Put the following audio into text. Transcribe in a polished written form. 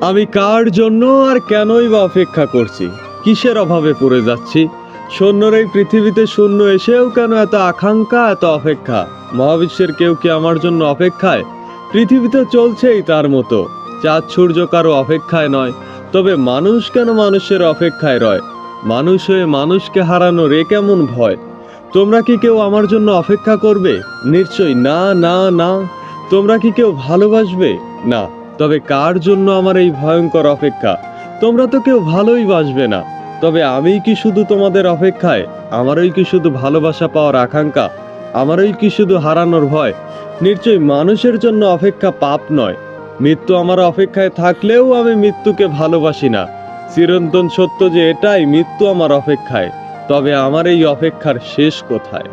আমি কার জন্য আর কেনই বা অপেক্ষা করছি? কিসের অভাবে পড়ে যাচ্ছি? শূন্যর এই পৃথিবীতে শূন্য এসেও কেন এত আকাঙ্ক্ষা, এত অপেক্ষা? মহাবিশ্বের কেউ কি আমার জন্য অপেক্ষায়? পৃথিবীতে চলছেই তার মতো। চাঁদ সূর্য কারো অপেক্ষায় নয়, তবে মানুষ কেন মানুষের অপেক্ষায় রয়? মানুষ হয়ে মানুষকে হারানোর এ কেমন ভয়? তোমরা কি কেউ আমার জন্য অপেক্ষা করবে? নিশ্চয়ই না, না, না। তোমরা কি কেউ ভালোবাসবে? না। তবে কার জন্য আমার এই ভয়ঙ্কর অপেক্ষা? তোমরা তো কেউ ভালোই বাসবে না। তবে আমি কি শুধু তোমাদের অপেক্ষায়? আমারই কি শুধু ভালোবাসা পাওয়ার আকাঙ্ক্ষা? আমারই কি শুধু হারানোর ভয়? নিশ্চয়ই মানুষের জন্য অপেক্ষা পাপ নয়। মৃত্যু আমার অপেক্ষায় থাকলেও আমি মৃত্যুকে ভালোবাসি না। চিরন্তন সত্য যে এটাই, মৃত্যু আমার অপেক্ষায়। তবে আমার এই অপেক্ষার শেষ কোথায়?